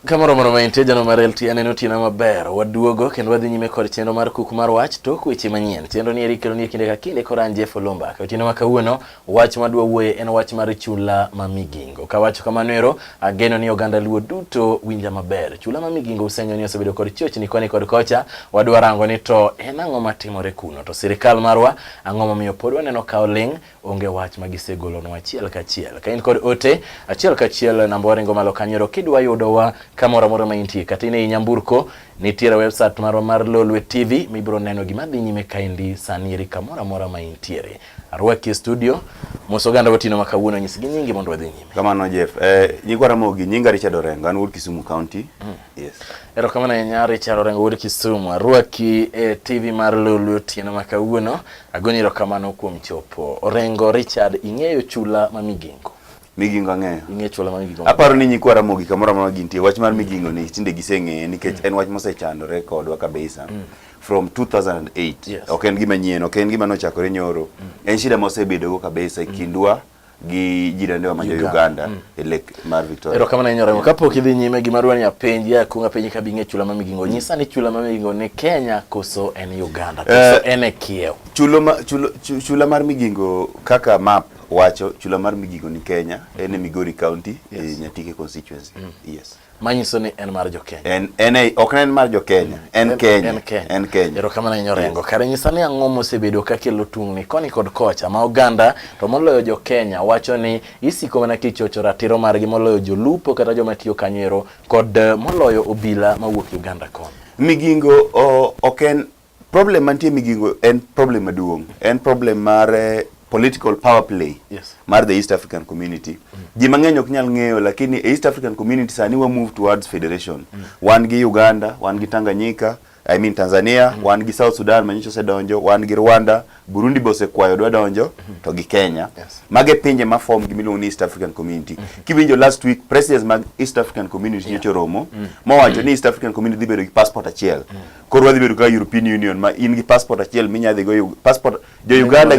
Kamoro moro maentie jano mar LTN en otieno maber waduogo kendo wadhi nyime kod chenro mar kuku mar wach tok weche manyien. Chenro ni erikelo ni kinde ka kinde koran Jeff Olomba. Otieno ma kawuono wach madwa wuoye en wach mar chula ma Migingo. Ka wach kamano ero ageno ni oganda luo duto winja maber. Chula ma Migingo usenyo ni osebedo kod chochni koni kod kocha wadwa rango ni to en ang'o matimore kuno to sirikal marwa ang'o momiyo pod waneno ka oling onge wach magisegolo no achiel kachiel. Ka in kod ote achiel kachiel namba waringo malo kanyero kidwa yudo wa kamora mora maintie katine inyamburko nitiere website mar Lolwe TV mibro neno gima dhi nyime kaindi saniri kamora mora maintiere. Arwaki studio mosoganda watino makawuono nyisi nyingi mondo wadhi nyime. Kamano Jeff, nyigwara mogi nyinga Richard Orengo an wuod Kisumu County. Yes. Ero kamana nya Richard Orengo wuod Kisumu arwaki TV mar Lolwe tieno makawuono agoni ro kamano kuom chopo. Orengo Richard ing'eyo chula ma Migingo. Migingo ang'eyo. Ing'e chula ma Migingo. Aparo ni nyikwara mogi kamora mora gintie wach mar Migingo ni tinde giseng'e nikech en wach mosechandore kodwa kabisa. From 2008. Yes. Ok en gima nyien, ok en gima nochakore nyoro. En shida mosebedo go kabisa kindwa gi jirande wa Uganda e Lake mar Victoria. Ero kamana nyoro kapok idhi nyime gima dwani apenji akunga penji ka bing'e chula ma Migingo. Nyisa ni chula ma Migingo ni Kenya koso en Uganda koso en e Kiew. Chula mar Migingo kaka map wacho chula mar Migingo ni Kenya en e Migori County Nyatike constituency. Yes. Manyiso ni en mar jo Kenya. Ok en mar jo Kenya, en Kenya. En Kenya. Ero kamana nyorengo. Kare nyisa ni ang'o mosebedo kakelo tungni koni kod kocha ma Uganda to moloyo jo Kenya wacho ni isiko mana kichocho ratiro margi moloyo jolupo kata joma tiyo kanyo kod moloyo obila mawuok Uganda kon. Migingo ok en problem mantie Migingo en problem maduong'. En problem mar political power play mar the East African community. Ji mang'eny ok nyal ng'eyo lakini East African community sani wa move towards federation. Wan gi Uganda, wan gi Tanganyika, Tanzania, wan gi South Sudan manyiso se donjo, wan gi Rwanda, Burundi bose kwayo dwa donjo, to gi Kenya. Mage pinje ma form gimiluongo ni East African community. Kiwinjo last week presidents mag East African community nyocho romo, mowacho ni East African community dhi bedo gi passport achiel. Koro wadhi bedo ka European Union ma in gi passport achiel minyadhi go passport jo Uganda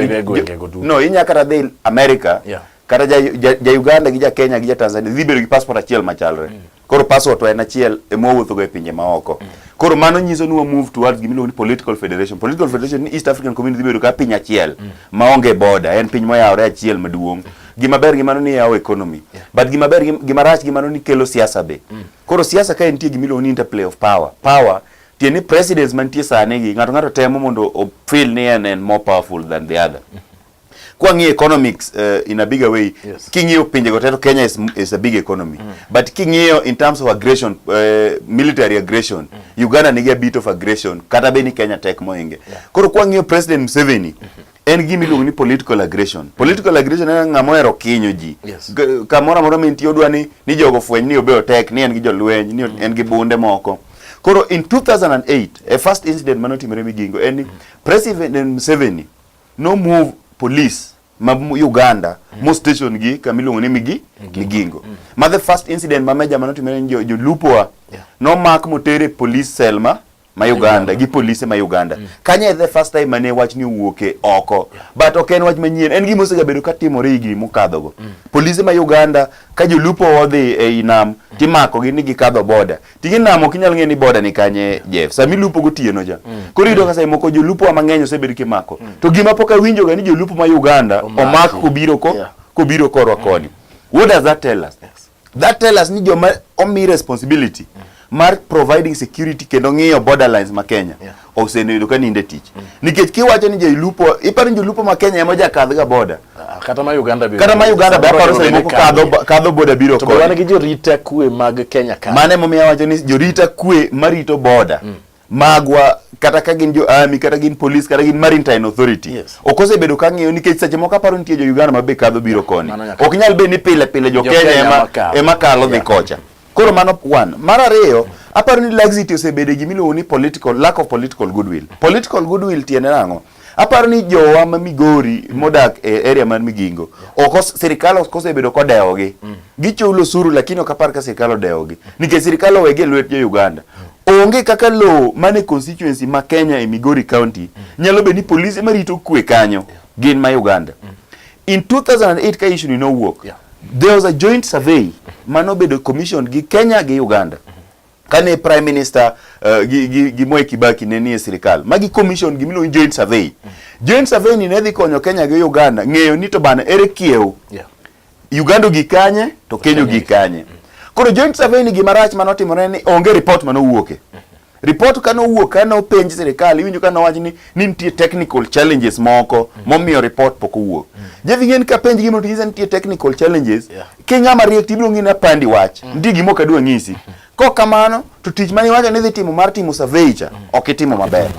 no inya kata dhi America kata ja Uganda gi ja Kenya gi ja Tanzania dhi bedo gi passport achiel machalre. Koro passport en achiel emowuotho go e pinje maoko. Koro mano nyiso ni move towards gimiluongo ni political federation. Political federation ni East African community dhi bedo ka piny achiel maonge border, en piny moyawore achiel maduong'. Gima ber gimano ni yawo economy. But gima ber gima rach gimano ni kelo siasa be. Koro siasa ka entie gimiluongo ni interplay of power. Power tieni presidents mantie sani gi ng'ato temo mondo o feel ni en more powerful than the other. Kwa ngi economics in a bigger way, kingio pinje goteto Kenya is a big economy. But kingio in terms of aggression, military aggression, Uganda nigi a bit of aggression, kata beni Kenya tek moinge. Koro kwa ngio President Museveni, en gimi luongo ni political aggression. Political aggression en ng'amo ero kinyo ji. Kamora mora minti odwa ni jogo fweny ni obeo tek, ni en gi jolweny, ni en gi bunde moko. Koro in 2008, a first incident manotimore Migingo, en President Museveni no move police ma Uganda mo station gi kamiluongo ni Migingo. Ma the first incident ma meja manotimore ni jolupo no mak motere police cell ma Uganda gi police ma Uganda. Kanye the first time mane wach ni wuoke oko. But ok en wach manyien, en gimo segabedo katimore higi mokadho go. Police ma Uganda ka jolupo odhi e inam timako gi ni gikadho border. Tigi nam ok nyal ng'e ni border ni kanye Jeff. Sami lupo gotieno ja. Koro yudo ka sai moko jolupo mang'eny osebedo kimako. To gima pok awinjo ga ni jolupo ma Uganda omak kobiro korwa koni. What does that tell us? That tell us ni joma omi responsibility mar providing security kendo ng'iyo borderlines ma Kenya osenedo ka ninde tich. Nikech kiwacho ni jolupo iparo jolupo ma Kenya ema jakadh ga border. Kata ma Uganda be aparo sai moko kadho border biro ko. To wan gi jorita kwe mag Kenya ka. Mane momiyo wacho ni jorita kwe marito border. Magwa kata ka gin jo army kata gin police kata gin maritime authority. Okosebedo ka ng'iyo nikech seche moko aparo nitie jo Uganda ma be kadho biro koni. Ok nyal be ni pile jo Kenya ema kalo dhi kocha. Koro mano one. Mar ariyo, aparo ni laxity osebedo gimiluongo ni lack of political goodwill. Political goodwill tiende nang'o? Aparo ni jowa ma Migori modak e area mar Migingo, sirikal osebedo kodewogi. Gichulo osuru lakini ok apar ka sirikal odewogi. Nikech sirikal owegi e lwet jo Uganda. Onge kaka law mane constituency ma Kenya e Migori County nyalo be ni polisi marito kwe kanyo gin ma Uganda. In 2008 ka issue ni no wuok. There was a joint survey mano bedo commission gi Kenya gi Uganda. kane prime minister gi Moi Kibaki ne nie sirikal magi commission gimilo joint survey. Joint survey ni ne dhi konyo Kenya gi Uganda ng'eyo ni to bana ere kiew Uganda gi kanye to Kenya gi kanye. Koro joint survey ni gima rach manotimore ni onge report manowuoke. Report kano wuok kano penj sirikal iwinjo kano wach ni nitie technical challenges moko momiyo report poko wuok. Jevi ng'en ka penj gimo tiza nitie technical challenges Kenya mariek tibiro ng'ina pandi wach ndi gimo kadwa ng'isi. Ko kamano to tich mani wacho ni dhi timo mar timo survey cha ok itimo maber.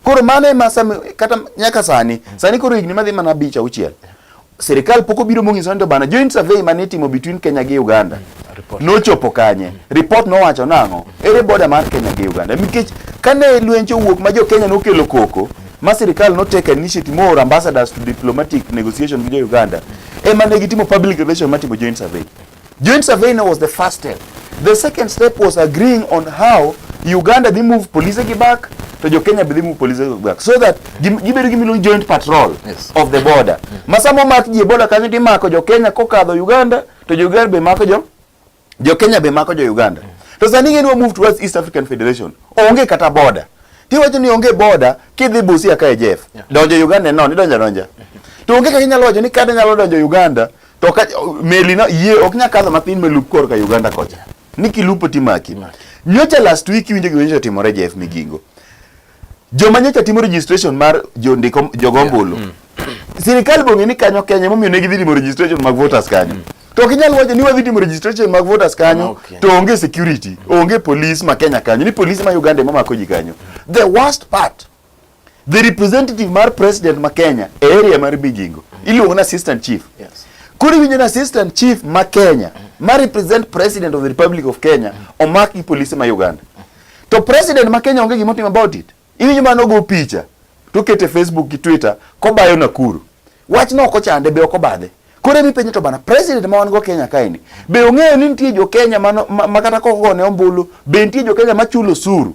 Koro mane masami kata nyaka sani koro higni madhi mana bicha uchiel. Sirikal poko biro mongiso ndo bana joint survey mane timo between Kenya gi Uganda. No chopo kanye. Report no wacho nango. Ere border mar Kenya gi Uganda. Mikech kane lwencho wuok ma jo Kenya no kelo koko, ma sirikal no take initiative more ambassadors to diplomatic negotiation with Uganda. Ema ne gitimo public relation matimo joint survey. Joint survey was the first step. The second step was agreeing on how Uganda they move police back to jo Kenya they move police back so that gibedo gimilo joint patrol of the border. Masamo mak ji border kanyo ti mako jo Kenya kokadho Uganda to jo Uganda be mako jo Kenya be mako jo Uganda. To sani ngeni move towards East African Federation. Onge kata border. Ti wacho ni onge border kidhi Busia ka Jeff. Donjo Uganda no ni donja. To onge ka nyalo wacho ni kada nyalo donjo Uganda to ka meli na ye ok nyakadho mathin melup kor ka Uganda kocha. Niki lupo timaki. Nyocha last week winjo giwenjo timore Jeff Migingo. Joma nyocha timo registration mar jogombulu. Sirikal bonge ni kanyo Kenya momiyo ne gidhi timo registration mag voters kanyo. To kinyal wacho ni wadhi timo registration mag voters kanyo to onge security, onge police ma Kenya kanyo, ni police ma Uganda mamako ji kanyo. The worst part, the representative mar president ma Kenya area mar Migingo iluongo na assistant chief. Yes. Kuri winjo na assistant chief ma Kenya ma represent president of the Republic of Kenya omaki police ma Uganda. To president ma Kenya onge gimotimo about it. Iwinjo mano go picha to kete Facebook gi Twitter ko bayo Nakuru. Wach no ko chande be okobadhe. Kore mi penjo to bana president ma wan go Kenya kaini. Be ong'eyo ni nitie jo Kenya makata koko ne ombulu be nitie jo Kenya machulo suru.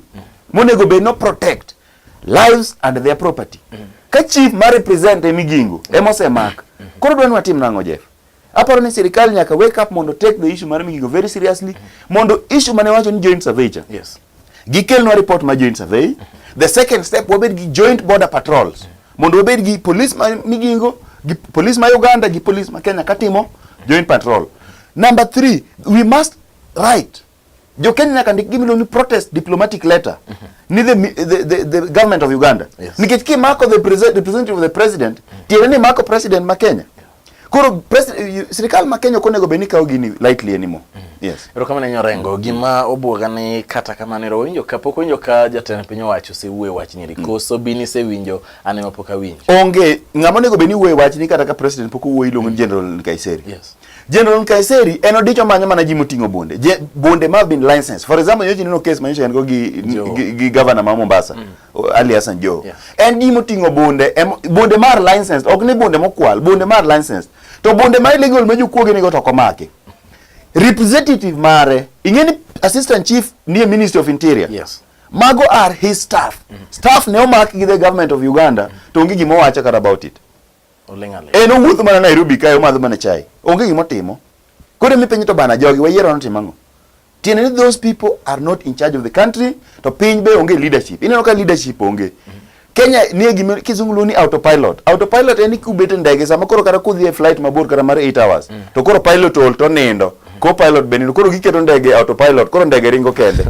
Monego be no protect lives and their property. Ka chief ma represent Migingo emosemak. Koro dwani watim nango Jeff. Aparo ni sirikal nyaka wake up mondo take the issue mar Migingo very seriously. Mondo issue mane wacho ni joint survey cha. Yes. Gikel no report ma joint survey. The second step wabed gi joint border patrols. Mondo wabed gi police ma Migingo, gi police ma Uganda, gi police ma Kenya katimo joint patrol. Number 3, we must write. Jo Kenya nyaka ndik gimilo ni protest diplomatic letter. Ni the government of Uganda. Yes. Nikech ki mako the representative of the president, tiene ni mako president ma Kenya. Koro sirikal ma Kenya konego beni kawo gini lightly anymore. Yes. Ero kama nenyo rengo gima obuoga ni kata kama nero winjo kapok winjo ka jatend piny owacho se wuoyo wach ni koso bini se winjo anema pok awinjo. Onge ng'ama onego beni wuoyo wach ni kata ka president pok owuoyo iluongo ni General Nkaiseri. Yes. General Nkaiseri en odicho manyo mana ji moting'o bonde. Bonde ma been licensed. For example, yoji nino case manyo en go gi governor ma Mombasa, Ali Hassan Joho. Yeah. En ji moting'o bonde mar licensed, ok ni bonde mokwal, bonde mar licensed. To bonde ma illegal ma jokuoge nigo to komake. Representative mare, ingeni assistant chief ni Ministry of Interior. Yes. Mago are his staff. Staff ne omak gi the government of Uganda to onge gimo wacho kar about it. Olengale. Eno wuotho mana Nairobi kayo madho mana chai. Onge gimo timo. Kore mi penjo to bana jogi wayiero no timango. Tiene ni those people are not in charge of the country to piny be onge leadership. Ineno ka leadership onge. Kenya nie gimo kizungu ni autopilot. Autopilot en kubete ndege sama koro kara kudhi e flight mabor kara mar 8 hours. To koro pilot ol to nindo. Co-pilot benino koro giketo ndege autopilot koro ndege ringo kende.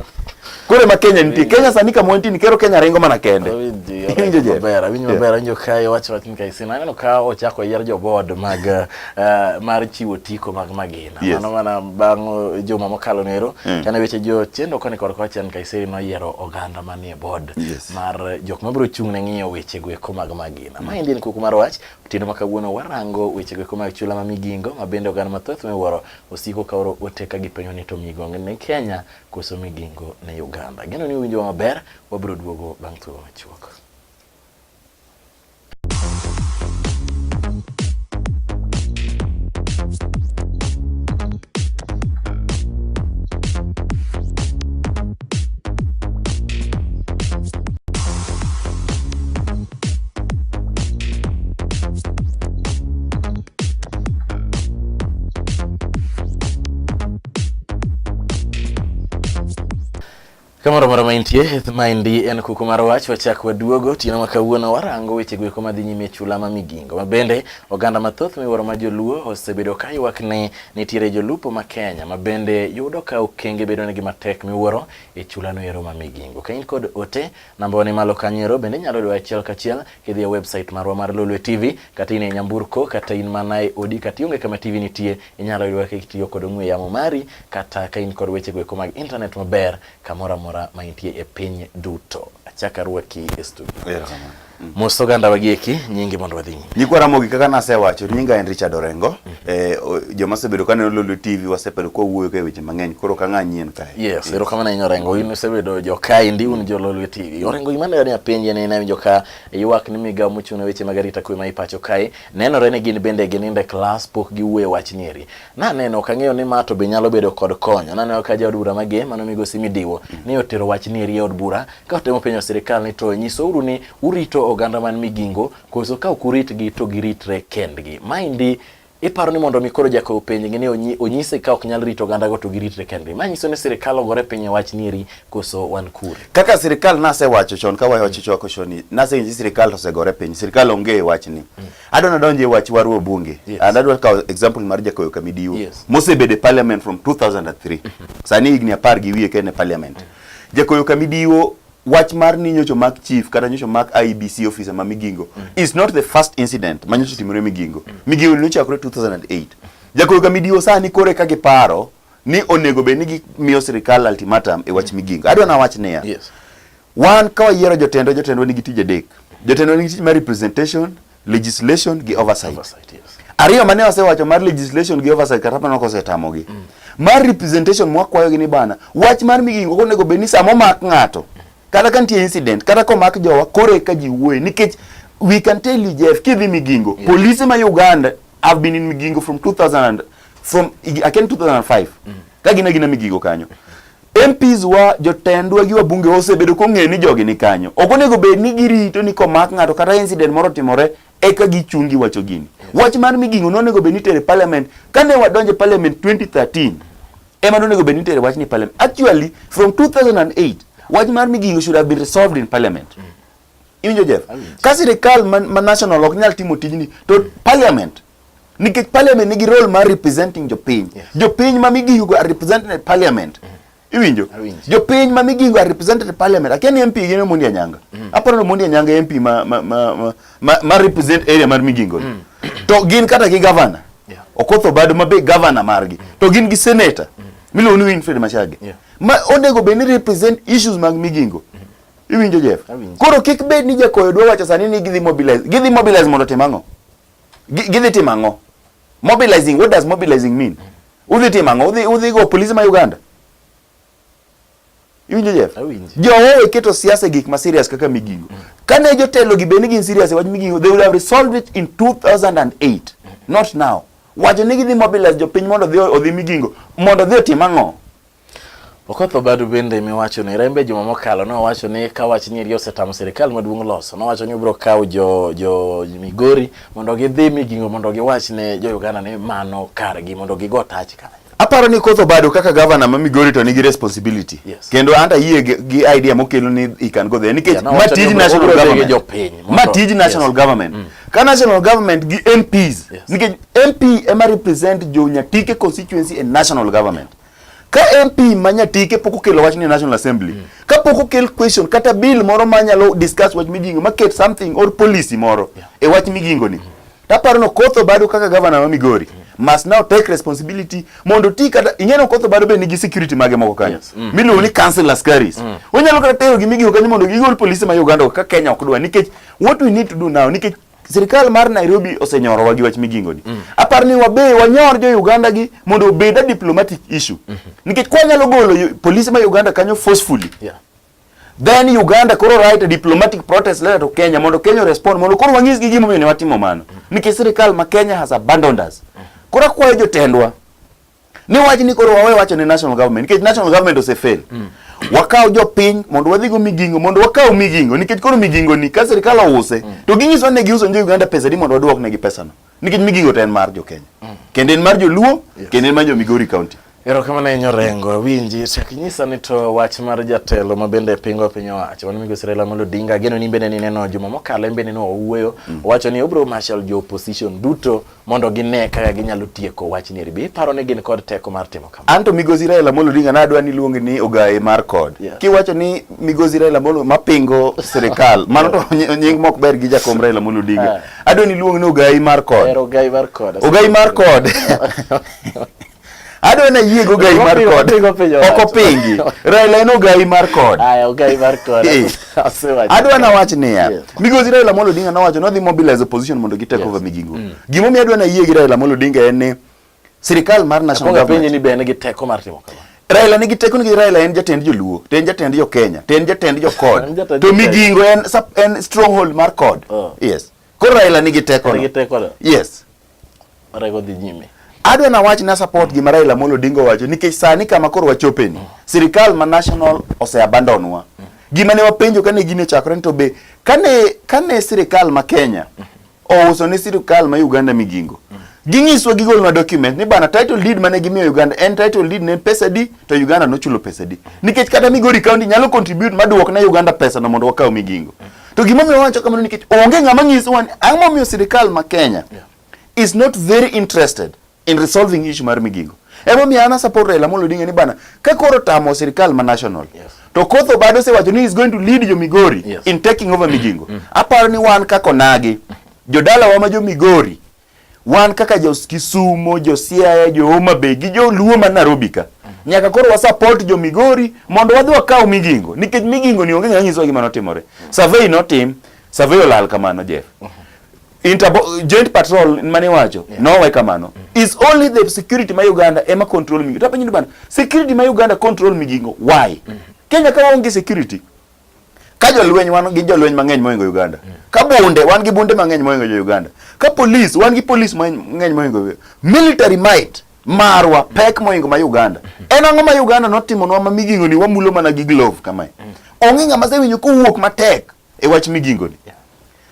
Kore ma Kenya nitie Kenya sani ka monti ni kero Kenya ringo mana kende. Winjo mabera winjo kae wacho wach Nkaiseri neno ka ochako yier jo board mag mar chiwo tiko mag magina. Yes. Mano mana bang' juma mokalo nero kana weche jo chendo koni kod kocha Nkaiseri no yiero oganda manie board mar jok mabiro chung' ne ng'iyo weche gweko mag magina. Ma indi ni kuku mar wach otieno ma kawuono warango weche gweko mag chula ma Migingo mabende oganda mathoth miwuoro osiko kaoro oteka gi penyo ni to Migingo ne Kenya koso Migingo ne Uganda. Geno ni winjo maber wabiro duogo bang' thuolo machuok. Kamoro moro maintie, maendi en kuku mar wach wachak waduogo tino makawuono warango weche gweko madhi nyime chula ma Migingo. Mabende oganda mathoth miwuoro ma joluo osebedo ka ywak ni nitiere jolupo ma Kenya mabende yudo ka okenge bedo negi matek miwuoro e chula no ero ma Migingo. Ka in kod ote namba ni malo kanyo bende nyalo dwa achiel kachiel kidhi e website marwa mar Lolwe TV kata in e nyamburko kata in mana e odi kata ionge kama TV nitie inyalo ywa ka itiyo kod ong'we yamo mari kata ka in kod weche gweko mag internet maber kamora maintie e piny duto. Achaka ruaki e studio. Mosto ganda wagieki nyingi mondo wadhi. Nyikwara mogi kaka nasewacho nyinga en Richard Orengo. Joma sebedo kaneno Lolwe TV wasebedo ko wuoyo ka weche mang'eny koro ka ng'anyien kae. Yes, ero kama na Orengo in sebedo joka indi un jo Lolwe TV. Orengo imane ne apenje ne na joka ywak ni migawo mochuno weche magarita kwe ma ipacho kae. Nenore ni gin bende gininde class pok giwuoyo wach nyeri. Na neno kang'eyo ni mato be nyalo bedo kod konyo. Na neno ka jaod bura mage mano migosi Midiwo ni otero wach nyeri e od bura ka otemo penjo sirikal ni to nyiso uru ni urito oganda man Migingo koso ka ukuritgi to giritre kendgi. Maendi iparo ni mondo mikoro jako penje ngene onyise ka ok nyal rito oganda go to giritre kendgi. Manyiso ni sirikal ogore piny wach nyeri koso wan kure. Kaka sirikal nasewacho chon ka wacho choko choni nase inji sirikal osegore piny sirikal onge wach ni. Adona donje wach waru bunge. Adwa ka example mar Jakoyo Kamidiwo. Mosebede parliament from 2003. Sani igni 10 gi wiye kene parliament. Jakoyo Kamidiwo wach mar ni nyocho mak chief kata nyocho mak IBC officer ma Migingo is not the first incident ma nyocho timore Migingo. Migingo ne chakore 2008. Jakoyo Kamidiwo sani kore ka giparo ni onego be ni miyo sirikal ultimatum e wach Migingo. Adwa na wach ne ya. Wan ka yiero jotendo ni gitije dek. Jotendo ni gitije mar representation, legislation gi oversight. Ariyo mane wasewacho mar legislation gi oversight kata pano ko setamogi. Mar representation mwakwayo gi ni bana wach mar Migingo onego be ni samo mak ng'ato. Kata kantie incident, kata ko mak jowa kore ka ji wuoye nikech we can tell you Jeff kidhi Migingo. Police ma Uganda have been in Migingo from 2005. Ka gina Migingo kanyo. MPs wa jotendwa gi wabunge osebedo ko ng'e ni jogi ni kanyo. Okonego bed ni girito ni ko mak ng'ato kata incident moro timore eka gichungi wacho gini. Wach mar Migingo nonego bed ni tere parliament. Kane wadonje parliament 2013 ema nonego bed ni tere wach ni parliament. Actually from 2008 wach mar Migingo should have been resolved in parliament. Iwinjo Jeff? Ka sirikal man national ok nyal timo tijni to parliament nikech parliament nigi role mar representing jopiny. Jopiny ma Migingo are represented in parliament. Iwinjo? Jopiny ma Migingo are represented in parliament. Akiani MP gine Mondi Anyanga. Aparo no Mondi Anyanga MP ma represent area mar Migingo. To gin kata gi governor. Okotho bado mabe governor margi. To gin gi senator. Milo ni Winfred Machage. Ma onego be ni represent issues mag Migingo. Iwinjo Jeff? Koro kik bed ni Jakoyo dwa wacho sani ni gidhi mobilize. Gidhi mobilize mondo timango. Gidhi timango. Mobilizing, what does mobilizing mean? Udhi timango, udhi go police ma Uganda. Iwinjo Jeff? Jowo keto siasa gik ma serious kaka Migingo. Kane jotelo gi be ni gin serious wach Migingo, they will have resolved it in 2008. Not now. Wacho ni gidhi mobilize jopiny mondo odhi Migingo, mondo dhi timango. Okotho bado bende miwacho ni rembe juma mokalo no wacho ni ka wach nyeri osetamo sirikal maduong' loso no wacho ni bro kaw jo Migori mondo gidhi Migingo mondo giwach ne jo Uganda ni mano kargi mondo gigo tach kana. Aparo ni Kotho bado kaka governor ma Migori to nigi responsibility. Kendo anta yie gi idea mokelo ni he can go there nikech matij national government. Matij national government. Ka national government gi MPs nikech MP ema represent jo Nyatike constituency and national government. Ka MP Manyatike poko kelo wach ni National Assembly. Ka poko kel question kata bill moro manyalo discuss wach Migingo market something or policy moro e wach Migingo ni. Taparo no Kotho bado kaka governor wa Migori must now take responsibility mondo ti kata ingeno Kotho bado be nigi security mage moko kanyo. Milo ni council askaris. Onyalo kata tero gi Migingo kanyo mondo gigol police ma Uganda ka Kenya ok dwa nikech what we need to do now nikech sirikal mar Nairobi osenyoro wagi wach Migingo ni. Apar ni wabe wanyor jo Uganda gi mondo obeda diplomatic issue. Nikech kwa nyalo golo police ma Uganda kanyo forcefully. Then Uganda koro write a diplomatic protest letter to Kenya mondo Kenya respond mondo koro wang'is gi gimo ne watimo mano. Nikech sirikal ma Kenya has abandoned us. Koro kwayo jotendwa ni wach ni koro wawe wacho ni national government nikech national government osefail. Wakao jo piny mondo wadhi go Migingo mondo wakao Migingo nikech koro Migingo ni ka sirikal ouse to ginyiso ne giuso jo Uganda pesa di mondo waduok ne gi pesa no nikech Migingo ten mar jo Kenya kendo en mar jo Luo kendo en mar jo Migori county. Erokamano ne nyorengo winji chakinyisa ni to wach mar jatelo mabende pingo piny owacho wan migo Raila Amolo Odinga geno ni bende ni neno juma mokalo bende no owuoyo wacho ni obro marshal jo opposition duto mondo gine kaka ginyalo tieko wach ni ribi paro ne gin kod teko mar timo kama anto migosi Raila Amolo Odinga nadwa ni luongi ni ogaye mar kod kiwacho ni migosi Raila Amolo mapingo sirikal mano to nying mok ber gi jakom Raila Amolo Odinga adwa ni luongi ni ogaye mar kod ogaye mar kod adwa na yiego gai mar kod oko pingi Raila en ogai mar kod ogai mar kod adwa na wach niya migosi Raila Amolo Odinga nowacho no dhi mobilize opposition mondo gi take over migingo gimo mi adwa na yiegi Raila Amolo Odinga en ni sirikal mar national government ni bende gi teko mar timo kama Raila nigi teko ni Raila en jatend joluo to en jatend jo Kenya to en jatend jo kod to migingo en stronghold mar kod yes ko Raila nigi teko yes rego dhi nyime adwa na wach na support gi Raila Amolo Odinga wacho nikech sani kama koro wachopeni sirikal ma national ose abandonwa gima ne wapenjo kane gine chakore to be kane sirikal ma Kenya ouso ne sirikal ma Uganda migingo gingiswa gigol na document ni bana title deed mane gimiyo Uganda en title deed ne pesa di to Uganda no chulo pesa di nikech kata Migori County nyalo contribute maduok na Uganda pesa no mondo wakaw migingo to gima mi wacho kamano nikech onge ngama ngiswa ang'o miyo sirikal ma Kenya is not very interested in resolving issue mar migingo emo mi ana support Raila Amolo Odinga ni bana ka koro tamo sirikal ma national to kotho bado se wacho ni is going to lead jo Migori in taking over migingo aparo ni wan kako nagi jodala wa ma jo Migori wan kaka jo Kisumo jo Siaya jo Homa Bay gi jo Luo ma Nairobi ka nyaka koro wa support jo Migori mondo wadhi wakaw migingo nikech migingo ni onge ng'anyiso gima notimore survey notim survey olal kamano Jeff joint patrol mane wacho no way kamano is only the security ma Uganda ema control migingo tapenyo bana security ma Uganda control migingo why Kenya ka onge security ka jolweny wan gi jolweny mang'eny moingo Uganda ka bunde wan gi bunde mang'eny moingo jo Uganda ka police wan gi police mang'eny moingo military might marwa pek moingo ma Uganda en ang'o ma Uganda notimo nwa ma migingo ni wamulo mana gi glove kama onge ng'ama sewinjo kowuok matek e wach migingo ni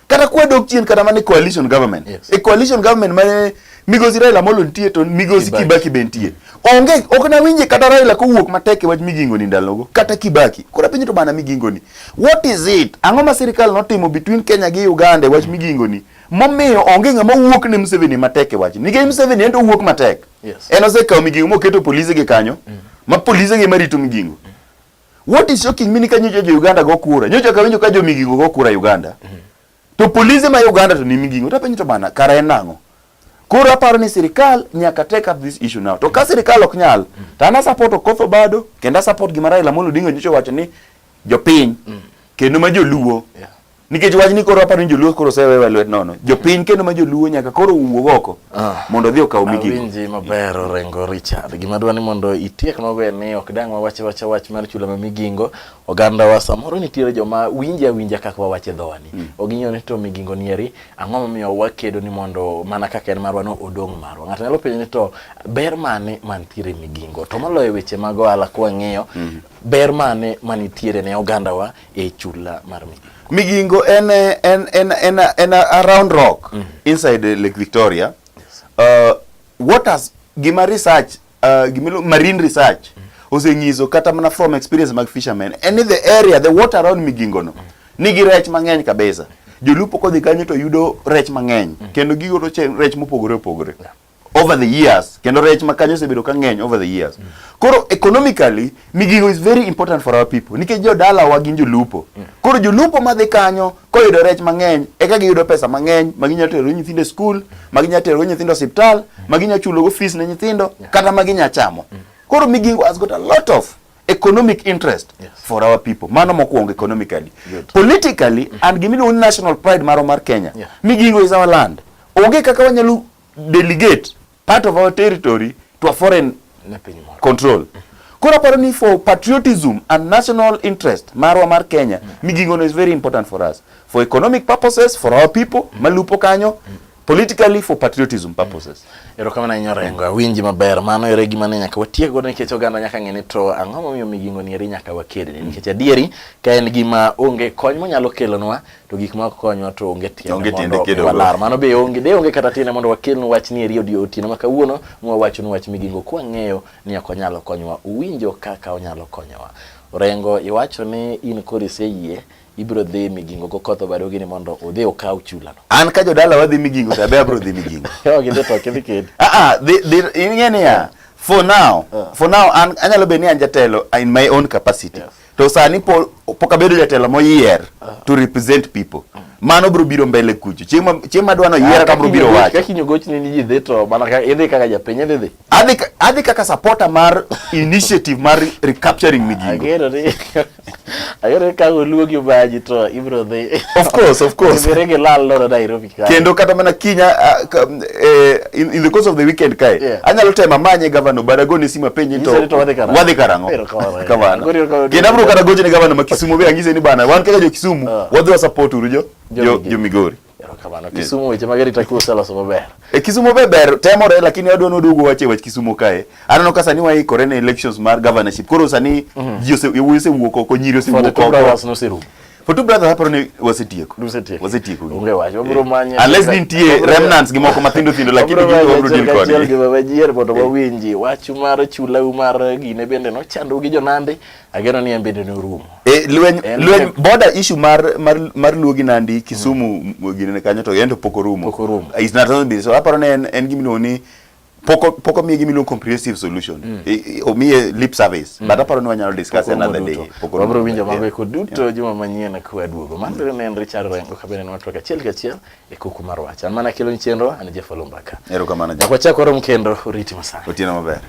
kata kwedo chien kata mane coalition government coalition government mane migosi Raila Amolo nitie to migosi Kibaki bentie onge ok na winje kata Raila kowuok matek e wach migingo ni ndalogo kata Kibaki kora pinyo to bana migingo ni what is it ang'o ma sirikal notimo between Kenya gi Uganda e wach migingo ni momiyo onge ng'ama wuok ne Museveni matek e wach nikech Museveni en to wuok matek en osekawo migingo moketo polise gi kanyo ma polise gi marito migingo what is shocking mini kanyo jo Uganda go kura nyocha ka winjo ka jo migingo go kura Uganda to polise ma Uganda to ni migingo to penyo to bana kara en nang'o koro aparo ni sirikal nyaka take up this issue now to ka sirikal ok nyal to ana support Okotho bado kenda support gi Raila Amolo Odinga nyocha wacho ni jopiny kendo ma joluo nikech wach ni koro aparo ni joluo koro sewewe lwet nono jopiny kendo ma joluo nyaka koro wuog oko mondo dhi okaw migingo winji maber Orengo Richard gima dwani mondo itiek maber ni ok dang wawache wach mar chula ma migingo oganda wa samoro nitiere joma winja kaka wawache dhowani oginyo ni to migingo nieri ang'o momiyo wakedo ni mondo mana kaka en marwa no odong' marwa ng'ato nyalo penjo ni to ber mane mantiere migingo to maloyo weche mag ohala kwa ng'iyo ber mane manitiere ne oganda wa e chula mar migingo en around rock inside Lake Victoria what has gima research marine research osenyiso kata mana from experience mag fishermen and in the area the water around migingo no nigi rech mang'eny kabisa jolupo kodhi kanyo to yudo rech mang'eny kendo gigodo rech mopogore over the years kendo rech makanyo osebedo ka ng'eny over the years koro economically migingo is very important for our people nikech jodala wa gin jolupo koro jolupo madhi kanyo koyudo rech mang'eny eka giyudo pesa mang'eny maginya tero nyithindo school maginya tero nyithindo hospital maginya chulo go fees ne nyithindo kata maginya chamo koro migingo has got a lot of economic interest for our people mano mokwongo economically politically and gimiluongo national pride mar Kenya migingo is our land onge kaka wanyalo delegate part of our territory to a foreign control kora paro ni for patriotism and national interest marwa mar Kenya migingo is very important for us for economic purposes for our people malupo kanyo politically for patriotism purposes. Erokamano ahinya Orengo, awinji maber. Mano ere gima ne nyaka watiek godo nikech oganda nyaka ng'eni to ang'o momiyo migingo ni eri nyaka wakedne nikech adieri ka en gima onge kony monyalo kelonwa to gik ma konyowa to onge tiende mondo walar. Mano be onge kata tiende mondo wakelnu wach ni eri otieno ma kawuono mwawachonu wach migingo kwa ng'eyo ni ok onyalo konyowa. Uwinjo kaka onyalo konyowa. Orengo, iwacho ni in kod iseyie ibro dhi migingo go koth obado gini mondo odhi okaw chulano. An ka jodala wadhi migingo to abe abro dhi migingo. Gidhi to kid. Ing'eni ya, for now an anyalo bedo ni an jatelo in my own capacity. Yes. To sani pok abedo jatelo moyier to represent people. Mano bro biro mbele kucho. Chieng' madwano yiera ka bro biro wacho. Kaka inyogochni ni ji dhi to mana ka idhi kaka japiny idhi. Adhi kaka supporter mar initiative mar recapturing migingo. Agero ka oluogi baji to ibro dhi. Of course. Ibirege lal no Nairobi ka. Kendo kata mana kinya in the course of the weekend kai. Yeah. Anyalo tema manye governor badagoni sima penye to wadhi karango. Kamano. Kendo abro kata goche ne governor ma Kisumu be angise ni bana wan kaka jo Kisumu wadhi wa support uru jo Migori. Kamano. Kisumu weche magari takuwa sala so maber. Kisumu be ber temore lakini adwa nodugo wache wach Kisumu kae. Aneno ka sani waikore ne elections mar governorship. Koro sani ji osewuok oko, nyiri osewuok oko. For two brothers haparo ni wasetieko. Wasetieko. Unge wacho bro manye. Unless nitie remnants gimoko mathindo lakini gibro deal kode. Achiel gima wajier mondo wawinji wachu mar chula mar gine bende no chando gi jonande. Ageno ni embede no rumo. Lweny border issue mar Luogi Nandi Kisumu gine kanyo to yendo poko rumo. Is not only so haparo ne en gimino ni poko miye gimilo comprehensive solution. Omiye lip service. But aparo ni wanyalo discuss another day. Wabro winjo mabe ko duto juma manyien kwa duogo. Mano ne en Richard Orengo kabene no watu kachiel e kuku mar wach. An mana kelo chenro an Jeff Olumbaka. Erokamano. Kwa chako rom kendo uriti masana. Otieno maber.